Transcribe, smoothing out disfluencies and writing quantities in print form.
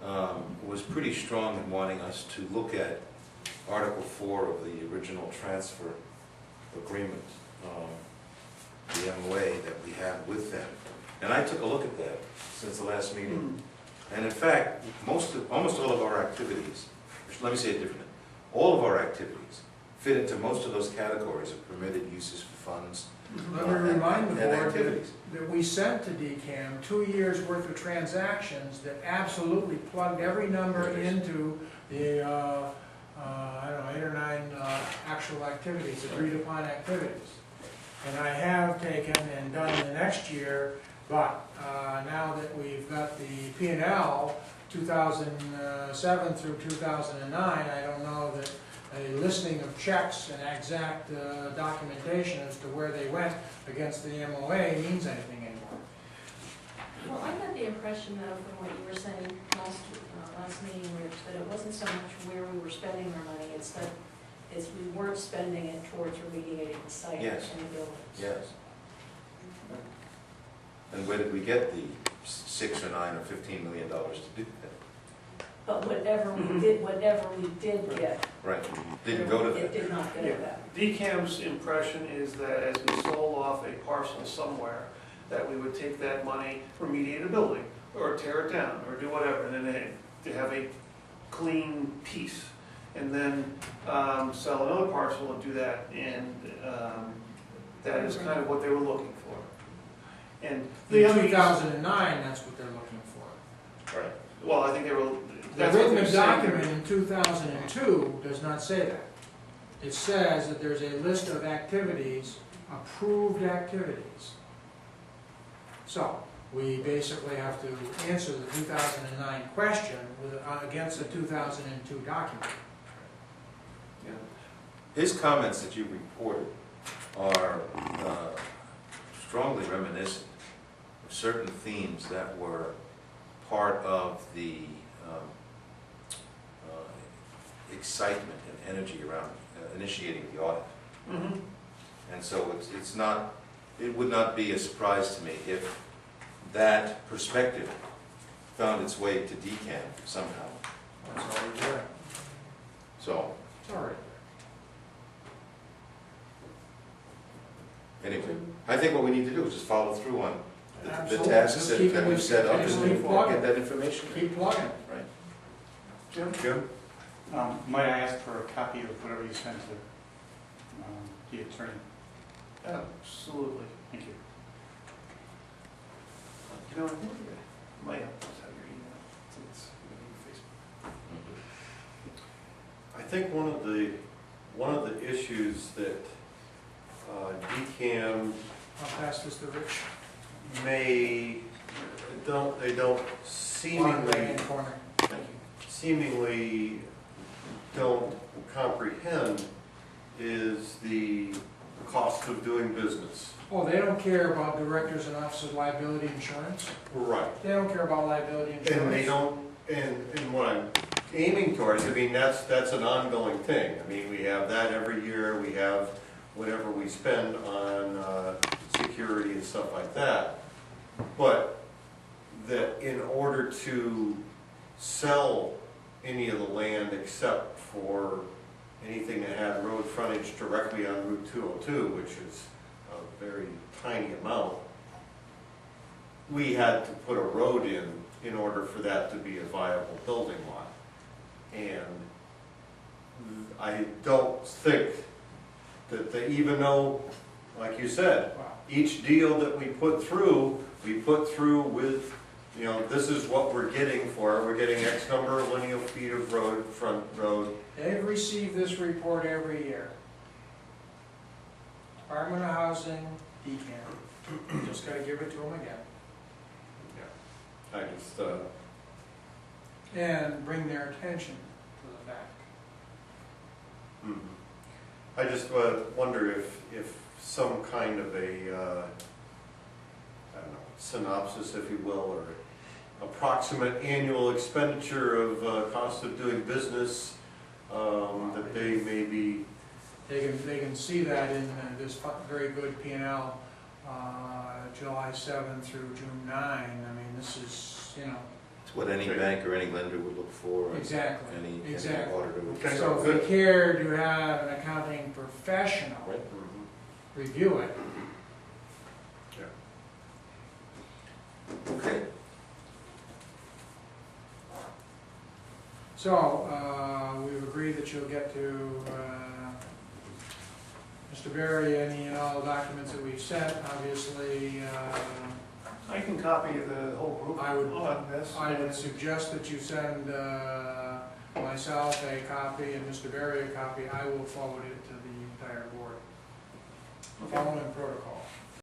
was pretty strong in wanting us to look at Article 4 of the original transfer agreement, the MOA that we had with them. And I took a look at that since the last meeting. And in fact, almost all of our activities, let me say it differently, all of our activities fit into most of those categories of permitted uses for funds. Let me remind the board activities. that we sent to DCAM 2 years worth of transactions that absolutely plugged every number into the, I don't know, 8 or 9 actual activities, agreed upon activities. And I have taken and done the next year, but now that we've got the P&L 2007 through 2009, I don't know that a listing of checks and exact documentation as to where they went against the MOA means anything anymore. Well, I got the impression, though, from what you were saying last meeting, Rich, that it wasn't so much where we were spending our money, it's that we weren't spending it towards remediating the site Yes. and the buildings. Yes. And where did we get the $6 or $9 or $15 million to do that? But whatever we did get, Right, didn't go to it that. did not go to that. DCAM's impression is that as we sold off a parcel somewhere, that we would take that money, remediate a building, or tear it down, or do whatever, and then to have a clean piece, and then sell another parcel and do that, and that is kind of what they were looking for. And In 2009, that's what they're looking for. right. Well, I think they were. The written document in 2002 does not say that. It says that there's a list of activities, approved activities. So, we basically have to answer the 2009 question against the 2002 document. Yeah. His comments that you reported are strongly reminiscent of certain themes that were part of the excitement and energy around initiating the audit. Mm-hmm. And so it would not be a surprise to me if that perspective found its way to DCAM somehow. That's already there. So, It's already anyway, I think what we need to do is just follow through on the Absolutely. tasks Just that keep that it- we've set up just and keep plugging. get that information. there. Keep plugging. Right. Jim? Might I ask for a copy of whatever you sent to the attorney? Absolutely. Thank you. You know, I think you might have to have your email, since Facebook. Mm-hmm. I think one of the issues that DCAM I'll pass this to Rich. they don't seemingly don't comprehend is the cost of doing business. Oh, they don't care about directors and officers liability insurance? Right. They don't care about liability insurance? And they don't, and what I'm aiming towards, I mean, that's an ongoing thing. I mean, we have that every year, we have whatever we spend on security and stuff like that. But that in order to sell any of the land except for anything that had road frontage directly on Route 202, which is a very tiny amount, we had to put a road in order for that to be a viable building lot. And I don't think that they, even though, like you said, Wow. each deal that we put through with, you know, this is what we're getting for it. We're getting X number of linear feet of road, front road. They've received this report every year. Department of Housing, DCAM. Just gotta give it to them again. I just, And bring their attention to the fact. I just wonder if some kind of a, I don't know, synopsis, if you will, or approximate annual expenditure of cost of doing business, that they may be. They can see that in this very good P&L, July 7 through June 9. I mean, this is, you know, It's what any bank or any lender would look for, and Exactly, any exactly. auditor would. Okay. So if good. we care to have an accounting professional Right. review it, Okay. so, we've agreed that you'll get to, Mr. Berry, any and all documents that we've sent, obviously, I can copy the whole group I would- on this. I would suggest that you send, myself a copy and Mr. Berry a copy. I will forward it to the entire board, Okay. following protocol.